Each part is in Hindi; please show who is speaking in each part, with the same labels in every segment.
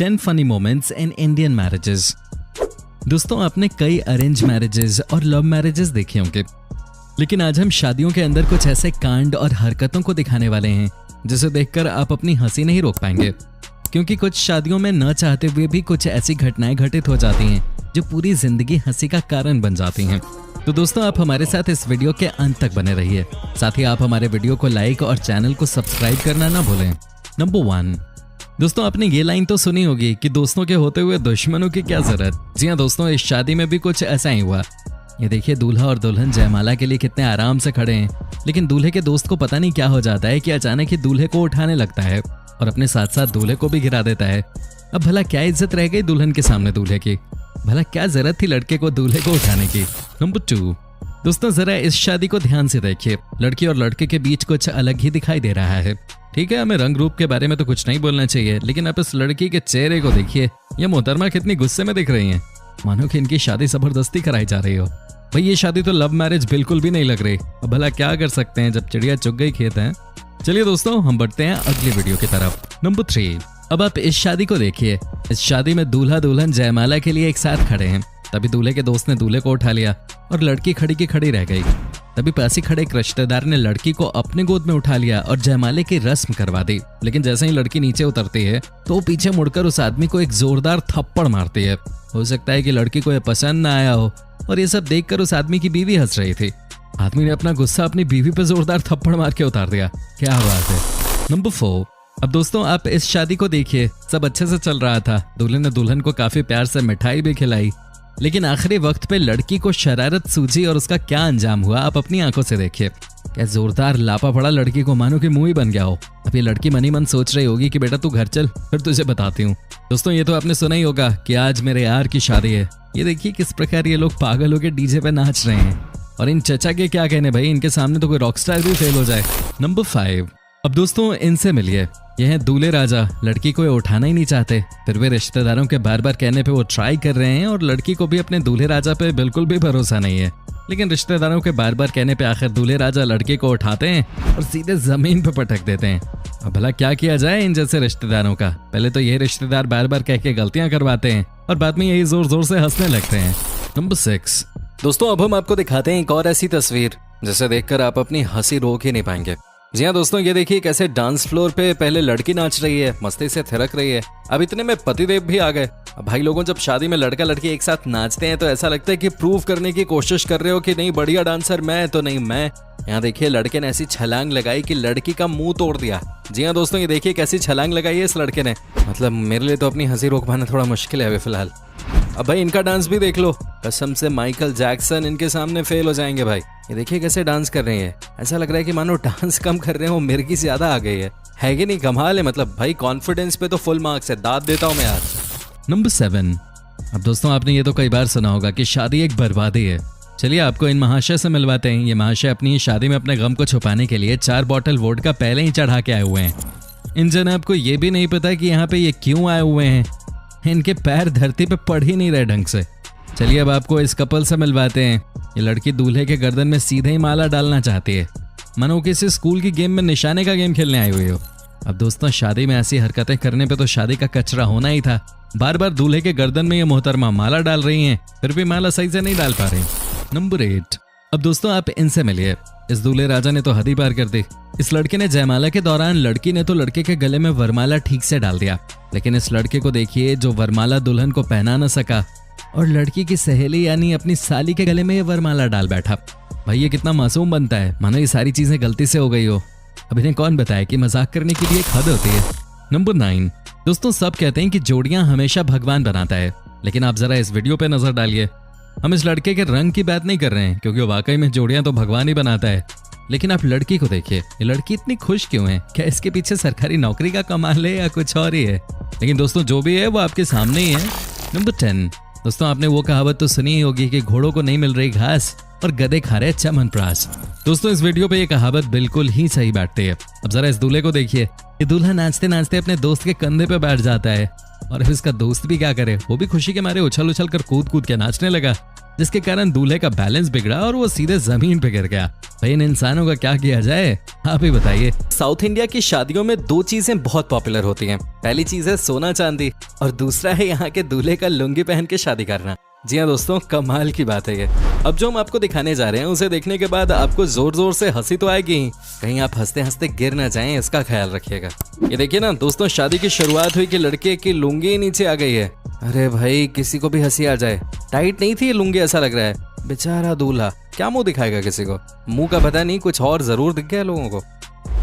Speaker 1: 10 funny moments in Indian marriages. दोस्तों, आपने कई अरेंज मैरिजेस और लव मैरिजेस देखे होंगे, लेकिन आज हम शादियों के अंदर कुछ ऐसे कांड और हरकतों को दिखाने वाले हैं जिसे देखकर आप अपनी हंसी नहीं रोक पाएंगे, क्योंकि कुछ शादियों में न चाहते हुए भी कुछ ऐसी घटनाएं घटित हो जाती हैं जो पूरी जिंदगी हंसी का कारण बन जाती हैं। तो दोस्तों, आप हमारे साथ इस वीडियो के अंत तक बने रहिए। साथ ही आप हमारे वीडियो को लाइक और चैनल को सब्सक्राइब करना ना भूलें। नंबर 1। दोस्तों, आपने ये लाइन तो सुनी होगी कि दोस्तों के होते हुए दुश्मनों की क्या जरूरत। जी हाँ दोस्तों, इस शादी में भी कुछ ऐसा ही हुआ। ये देखिए, दूल्हा और दुल्हन जयमाला के लिए कितने आराम से खड़े हैं, लेकिन दूल्हे के दोस्त को पता नहीं क्या हो जाता है कि अचानक ही दूल्हे को उठाने लगता है और अपने साथ साथ दूल्हे को भी गिरा देता है। अब भला क्या इज्जत रह गई दुल्हन के सामने दूल्हे की? भला क्या जरूरत थी लड़के को दूल्हे को उठाने की? नंबर 2। दोस्तों, जरा इस शादी को ध्यान से देखिए। लड़की और लड़के के बीच कुछ अलग ही दिखाई दे रहा है। ठीक है, हमें रंग रूप के बारे में तो कुछ नहीं बोलना चाहिए, लेकिन आप इस लड़की के चेहरे को देखिए। ये मोहतरमा कितनी गुस्से में दिख रही हैं, मानो कि इनकी शादी जबरदस्ती कराई जा रही हो। भाई, ये शादी तो लव मैरिज बिल्कुल भी नहीं लग रही। अब भला क्या कर सकते हैं जब चिड़िया चुग गई खेत है। चलिए दोस्तों, हम बढ़ते हैं अगली वीडियो की तरफ। नंबर 3। अब आप इस शादी को देखिए। इस शादी में दूल्हा दुल्हन जयमाला के लिए एक साथ खड़े हैं। तभी दूल्हे के दोस्त ने दूल्हे को उठा लिया और लड़की खड़ी की खड़ी रह गई। तभी पास ही खड़े एक रिश्तेदार ने लड़की को अपने गोद में उठा लिया और जयमाले की रस्म करवा दी। लेकिन जैसे ही लड़की नीचे उतरती है तो वो पीछे मुड़कर उस आदमी को एक जोरदार थप्पड़ मारती है। हो सकता है कि लड़की को यह पसंद ना आया हो और ये सब देखकर उस आदमी की बीवी हंस रही थी। आदमी ने अपना गुस्सा अपनी बीवी पर जोरदार थप्पड़ मार के उतार दिया। क्या बात है। नंबर 4। अब दोस्तों, आप इस शादी को देखिए। सब अच्छे से चल रहा था। दूल्हे ने दुल्हन को काफी प्यार से मिठाई भी खिलाई, लेकिन आखिरी वक्त पे लड़की को शरारत सूझी और उसका क्या अंजाम हुआ आप अपनी आंखों से देखिए। क्या जोरदार लापा पड़ा लड़की को, मानो कि मुंह ही बन गया हो। अब ये लड़की मनी मन सोच रही होगी कि बेटा तू घर चल, फिर तुझे बताती हूँ। दोस्तों, ये तो आपने सुना ही होगा कि आज मेरे यार की शादी है। ये देखिए किस प्रकार ये लोग पागल होकर डीजे पे नाच रहे हैं। और इन चचा के क्या कहने भाई, इनके सामने तो कोई रॉकस्टार भी फेल हो जाए। नंबर 5। अब दोस्तों, इनसे मिलिए। यह है दूल्हे राजा। लड़की को ये उठाना ही नहीं चाहते, फिर वे रिश्तेदारों के बार बार कहने पे वो ट्राई कर रहे हैं और लड़की को भी अपने दूल्हे राजा पे बिल्कुल भी भरोसा नहीं है। लेकिन रिश्तेदारों के बार बार कहने पे आखिर दूल्हे राजा लड़की को उठाते हैं और सीधे जमीन पे पटक देते हैं। अब भला क्या किया जाए इन जैसे रिश्तेदारों का? पहले तो ये रिश्तेदार बार बार कह के गलतियां करवाते हैं और बाद में यही जोर जोर से हंसने लगते हैं। नंबर 6। दोस्तों, अब हम आपको दिखाते हैं एक और ऐसी तस्वीर जिसे देखकर आप अपनी हंसी रोक ही नहीं पाएंगे। जी हाँ दोस्तों, ये देखिए कैसे डांस फ्लोर पे पहले लड़की नाच रही है, मस्ती से थिरक रही है। अब इतने में पतिदेव भी आ गए। अब भाई लोगों, जब शादी में लड़का लड़की एक साथ नाचते हैं तो ऐसा लगता है कि प्रूव करने की कोशिश कर रहे हो कि नहीं बढ़िया डांसर मैं तो नहीं मैं। यहाँ देखिए लड़के ने ऐसी छलांग लगाई कि लड़की का मुंह तोड़ दिया। जी हाँ दोस्तों, ये देखिए कैसी छलांग लगाई है इस लड़के ने। मतलब मेरे लिए तो अपनी हंसी रोक पाना थोड़ा मुश्किल है अभी फिलहाल। अब भाई इनका डांस भी देख लो, कसम से माइकल जैक्सन इनके सामने फेल हो जाएंगे भाई। ये देखिए कैसे डांस कर रही है। ऐसा लग रहा है कि मानो डांस कम कर रहे हो, मिर्गी ज्यादा आ गई है कि नहीं? कमाल है। मतलब भाई कॉन्फिडेंस पे तो फुल मार्क्स है, दाद देता हूँ मैं यार। नंबर 7। अब दोस्तों, आपने ये तो कई बार सुना होगा कि शादी एक बर्बादी है। चलिए आपको इन महाशय से मिलवाते हैं। ये महाशय अपनी शादी में अपने गम को छुपाने के लिए 4 बॉटल वोडका पहले ही चढ़ा के आए हुए हैं। इन जनाब को ये भी नहीं पता कि यहाँ पे ये क्यों आए हुए हैं। इनके पैर धरती पे पड़ ही नहीं रहे ढंग से। चलिए अब आपको इस कपल से मिलवाते हैं। ये लड़की दूल्हे के गर्दन में सीधे ही माला डालना चाहती है, मानो किसी स्कूल की गेम में निशाने का गेम खेलने आई हुई हो। अब दोस्तों, शादी में ऐसी हरकतें करने पे तो शादी का कचरा होना ही था। बार बार दूल्हे के गर्दन में ये मोहतरमा माला डाल रही हैं, फिर भी माला सही से नहीं डाल पा रही। नंबर 8। अब दोस्तों, आप इनसे मिलिए। इस दूल्हे राजा ने तो हद ही पार कर दी। इस लड़के ने जयमाला के दौरान लड़की ने तो लड़के के गले में वरमाला ठीक से डाल दिया, लेकिन इस लड़के को देखिए जो वरमाला दुल्हन को पहना न सका और लड़की की सहेली यानी अपनी साली के गले में ये वरमाला डाल बैठा। भाई ये कितना मासूम बनता है, मानो ये सारी चीजें गलती से हो गई हो। अब इन्हें कौन बताए कि मजाक करने की भी एक हद होती है। नंबर 9। दोस्तों, सब कहते हैं कि जोड़ियां हमेशा भगवान बनाता है, लेकिन आप जरा इस वीडियो पे नजर डालिए। हम इस लड़के के रंग की बात नहीं कर रहे हैं, क्योंकि वाकई में जोड़ियां तो भगवान ही बनाता है। लेकिन आप लड़की को देखिए। ये लड़की इतनी खुश क्यों है? क्या इसके पीछे सरकारी नौकरी का कमाल है या कुछ और ही है? लेकिन दोस्तों, जो भी है वो आपके सामने ही है। नंबर 10। दोस्तों, आपने वो कहावत तो सुनी ही होगी कि घोड़ों को नहीं मिल रही घास और गधे खा रहे च्यवनप्राश। दोस्तों, इस वीडियो पे ये कहावत बिल्कुल ही सही बैठती है। अब जरा इस दूल्हे को देखिए। ये दूल्हा नाचते नाचते अपने दोस्त के कंधे पे बैठ जाता है और अब इसका दोस्त भी क्या करे, वो भी खुशी के मारे उछल उछल कर कूद कूद के नाचने लगा। जिसके कारण दूल्हे का बैलेंस बिगड़ा और वो सीधे जमीन पे गिर गया। भाई इन इंसानों का क्या किया जाए, आप ही बताइए। साउथ इंडिया की शादियों में दो चीजें बहुत पॉपुलर होती हैं। पहली चीज है सोना चांदी और दूसरा है यहाँ के दूल्हे का लुंगी पहन के शादी करना। जी हाँ दोस्तों, कमाल की बात है ये। अब जो हम आपको दिखाने जा रहे हैं उसे देखने के बाद आपको जोर जोर से हंसी तो आएगी, कहीं आप हंसते हंसते गिर ना जाएं, इसका ख्याल रखिएगा। ये देखिए ना दोस्तों, शादी की शुरुआत हुई कि लड़के की लुंगी नीचे आ गई है। अरे भाई किसी को भी हंसी आ जाए, टाइट नहीं थी ये लुंगी, ऐसा लग रहा है। बेचारा दूल्हा क्या मुंह दिखाएगा किसी को, मुंह का पता नहीं, कुछ और जरूर दिख गया लोगों को।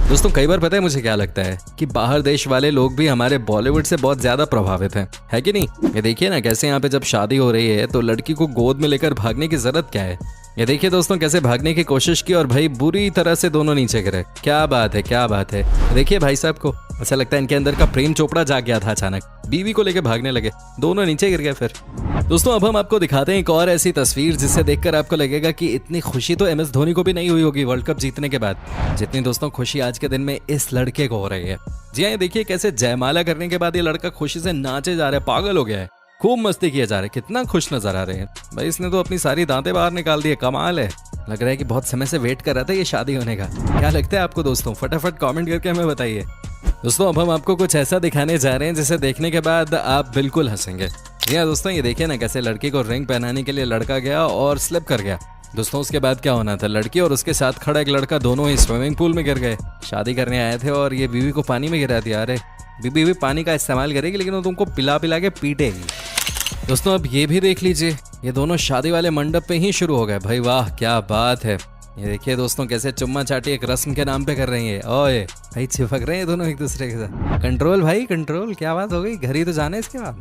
Speaker 1: दोस्तों कई बार पता है मुझे क्या लगता है कि बाहर देश वाले लोग भी हमारे बॉलीवुड से बहुत ज्यादा प्रभावित हैं, है कि नहीं। ये देखिए ना कैसे यहाँ पे जब शादी हो रही है तो लड़की को गोद में लेकर भागने की जरूरत क्या है। ये देखिए दोस्तों कैसे भागने की कोशिश की और भाई बुरी तरह से दोनों नीचे गिरे। क्या बात है, क्या बात है। देखिए भाई साहब को ऐसा लगता है इनके अंदर का प्रेम चोपड़ा जाग गया था, अचानक बीवी को लेकर भागने लगे, दोनों नीचे गिर गए। फिर दोस्तों अब हम आपको दिखाते हैं एक और ऐसी तस्वीर जिसे देखकर आपको लगेगा कि इतनी खुशी तो MS धोनी को भी नहीं हुई होगी वर्ल्ड कप जीतने के बाद, जितनी दोस्तों खुशी आज के दिन में इस लड़के को हो रही है। जी हाँ, देखिए कैसे जयमाला करने के बाद ये लड़का खुशी से नाचे जा रहा है, पागल हो गया है, खूब मस्ती किए जा रहे हैं, कितना खुश नजर आ रहे हैं। भाई इसने तो अपनी सारी दांतें बाहर निकाल दी है, कमाल है। लग रहा है कि बहुत समय से वेट कर रहा था ये शादी होने का। क्या लगता है आपको दोस्तों, फटाफट कमेंट करके हमें बताइए। दोस्तों अब हम आपको कुछ ऐसा दिखाने जा रहे हैं जिसे देखने के बाद आप बिल्कुल हंसेंगे। जी हाँ दोस्तों, ये देखिए ना कैसे लड़की को रिंग पहनाने के लिए लड़का गया और स्लिप कर गया। दोस्तों उसके बाद क्या होना था, लड़की और उसके साथ खड़ा एक लड़का दोनों ही स्विमिंग पूल में गिर गए। शादी करने आए थे और ये बीवी को पानी में गिरा दिया। अरे बीवी भी पानी का इस्तेमाल करेगी लेकिन वो तुमको पिला पिला के पीटेगी। दोस्तों अब ये भी देख लीजिए, ये दोनों शादी वाले मंडप पे ही शुरू हो गए। भाई वाह क्या बात है। ये देखिए दोस्तों कैसे चुम्मा चाटी एक रस्म के नाम पे कर रही है। ओए भाई चिपक रहे हैं दोनों एक दूसरे के साथ। कंट्रोल भाई कंट्रोल, क्या बात हो गई, घर ही तो जाना है इसके बाद।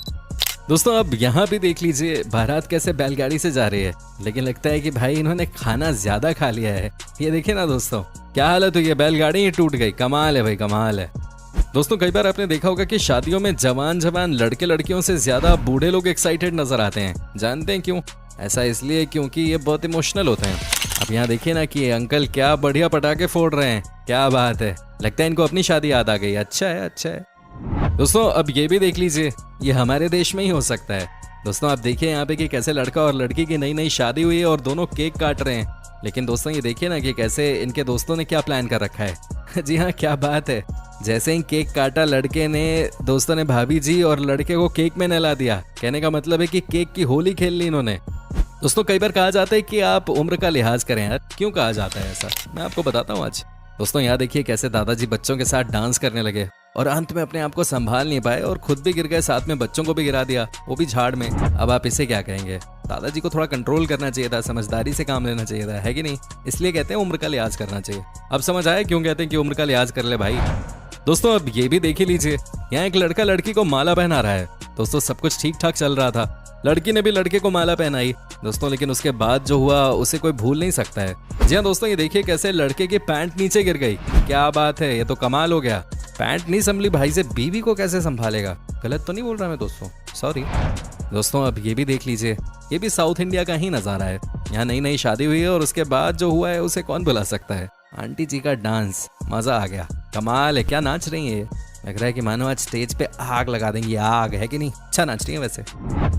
Speaker 1: दोस्तों अब यहाँ भी देख लीजिए बारात कैसे बैलगाड़ी से जा रही है, लेकिन लगता है कि भाई इन्होंने खाना ज्यादा खा लिया है। ये देखिए ना दोस्तों क्या हालत हुई है, बैलगाड़ी ही टूट गई। कमाल है भाई, कमाल है। दोस्तों कई बार आपने देखा होगा कि शादियों में जवान जवान लड़के लड़कियों से ज्यादा बूढ़े लोग एक्साइटेड नजर आते हैं। जानते हैं क्यों? ऐसा इसलिए क्योंकि ये बहुत इमोशनल होते हैं। अब यहाँ देखिए ना कि ये अंकल क्या बढ़िया पटाखे फोड़ रहे हैं, क्या बात है। लगता है इनको अपनी शादी याद आ गई। अच्छा है, अच्छा है। दोस्तों अब ये भी देख लीजिए, ये हमारे देश में ही हो सकता है। दोस्तों आप देखिए यहाँ पे कि कैसे लड़का और लड़की की नई नई शादी हुई है और दोनों केक काट रहे हैं। लेकिन दोस्तों ये देखिए ना कि कैसे इनके दोस्तों ने क्या प्लान कर रखा है। जी हाँ क्या बात है, जैसे ही केक काटा लड़के ने, दोस्तों ने भाभी जी और लड़के को केक में नहला दिया। कहने का मतलब है कि केक की होली खेल ली इन्होंने। दोस्तों कई बार कहा जाता है कि आप उम्र का लिहाज करें। यार क्यों कहा जाता है ऐसा, मैं आपको बताता हूँ आज। दोस्तों यहाँ देखिए कैसे दादाजी बच्चों के साथ डांस करने लगे और अंत में अपने आप को संभाल नहीं पाए और खुद भी गिर गए, साथ में बच्चों को भी गिरा दिया, वो भी झाड़ में। अब आप इसे क्या कहेंगे? दादाजी को थोड़ा कंट्रोल करना चाहिए था, समझदारी से काम लेना चाहिए था, है कि नहीं? इसलिए कहते हैं उम्र का लिहाज करना चाहिए। अब समझ आया क्यों कहते हैं कि उम्र का लिहाज कर ले भाई। दोस्तों अब ये भी देख ही लीजिए, यहाँ एक लड़का लड़की को माला पहना रहा है। दोस्तों सब कुछ ठीक ठाक चल रहा था, लड़की ने भी लड़के को माला पहनाई दोस्तों, लेकिन उसके बाद जो हुआ उसे कोई भूल नहीं सकता है। जी हाँ दोस्तों, ये देखिए कैसे लड़के की पैंट नीचे गिर गई। क्या बात है, ये तो कमाल हो गया। पैंट नहीं संभली भाई से, बीवी को कैसे संभालेगा? गलत तो नहीं बोल रहा मैं दोस्तों, सॉरी। दोस्तों अब ये भी देख लीजिए, ये भी साउथ इंडिया का ही नज़ारा है। यहाँ नई नई शादी हुई है और उसके बाद जो हुआ है उसे कौन भुला सकता है। आंटी जी का डांस, मजा आ गया, कमाल है। क्या नाच रही है, लग रहा है कि मानो आज स्टेज पे आग लगा देंगी। आग है कि नहीं? अच्छा नाच रही है वैसे।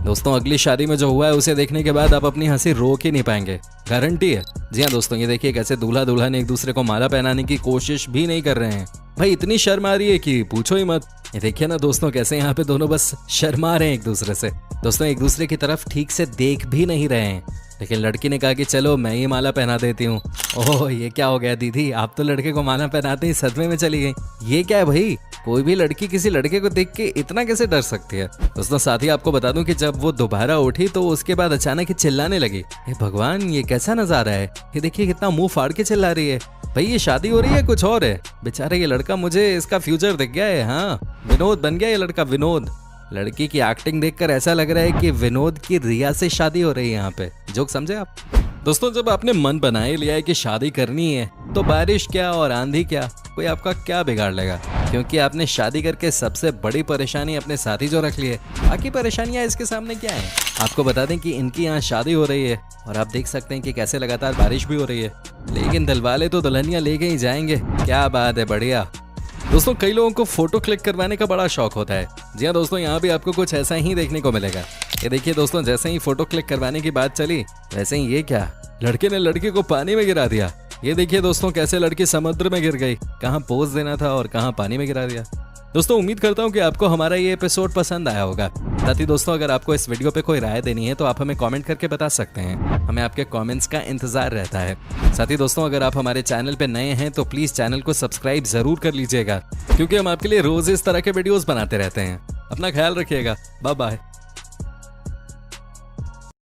Speaker 1: दोस्तों अगली शादी में जो हुआ है उसे देखने के बाद आप अपनी हंसी रोक ही नहीं पाएंगे, गारंटी है। जी हाँ दोस्तों, ये देखिए कैसे दूल्हा दुल्हन एक दूसरे को माला पहनाने की कोशिश भी नहीं कर रहे हैं। भाई इतनी शर्म आ रही है कि पूछो ही मत। ये देखिए ना दोस्तों कैसे यहाँ पे दोनों बस शर्मा रहे हैं एक दूसरे से। दोस्तों एक दूसरे की तरफ ठीक से देख भी नहीं रहे हैं, लेकिन लड़की ने कहा कि चलो मैं ही माला पहना देती हूँ। ओह ये क्या हो गया दीदी, आप तो लड़के को माला पहनाते ही सदमे में चली गई। ये क्या है भाई, कोई भी लड़की किसी लड़के को देख के इतना कैसे डर सकती है? दोस्तों साथ ही आपको बता दूं कि जब वो दोबारा उठी तो उसके बाद अचानक ही चिल्लाने लगी। हे भगवान, ये कैसा नजारा है? ये देखिए कितना मुंह फाड़ के चिल्ला रही है। भाई ये शादी हो रही है कुछ और है? बेचारे ये लड़का, मुझे इसका फ्यूचर दिख गया है। हाँ विनोद बन गया ये लड़का, विनोद। लड़की की एक्टिंग देखकर ऐसा लग रहा है कि विनोद की रिया से शादी हो रही है यहाँ पे। जोक समझे आप? दोस्तों जब आपने मन बना ही लिया है कि शादी करनी है तो बारिश क्या और आंधी क्या, कोई आपका क्या बिगाड़ लेगा? क्योंकि आपने शादी करके सबसे बड़ी परेशानी अपने साथ ही जो रख ली है। बाकी परेशानियां इसके सामने क्या है? आपको बता दें कि इनकी यहाँ शादी हो रही है और आप देख सकते हैं कि कैसे लगातार बारिश भी हो रही है, लेकिन दिलवाले तो दुल्हनियां लेके ही जाएंगे। क्या बात है, बढ़िया। दोस्तों कई लोगों को फोटो क्लिक करवाने का बड़ा शौक होता है। जी हाँ दोस्तों, यहाँ भी आपको कुछ ऐसा ही देखने को मिलेगा। ये देखिए दोस्तों, जैसे ही फोटो क्लिक करवाने की बात चली वैसे ही ये क्या, लड़के ने लड़की को पानी में गिरा दिया। ये देखिए दोस्तों, कैसे लड़की समुद्र में गिर गई, कहाँ पोज देना था और कहाँ पानी में गिरा दिया। दोस्तों उम्मीद करता हूँ कि आपको हमारा ये एपिसोड पसंद आया होगा। साथ ही दोस्तों, अगर आपको इस वीडियो पे कोई राय देनी है तो आप हमें कमेंट करके बता सकते हैं। हमें आपके कमेंट्स का इंतजार रहता है। साथ ही दोस्तों, अगर आप हमारे चैनल पे नए हैं तो प्लीज चैनल को सब्सक्राइब जरूर कर लीजिएगा, क्योंकि हम आपके लिए रोज इस तरह के वीडियोस बनाते रहते हैं। अपना ख्याल रखिएगा। Bye bye.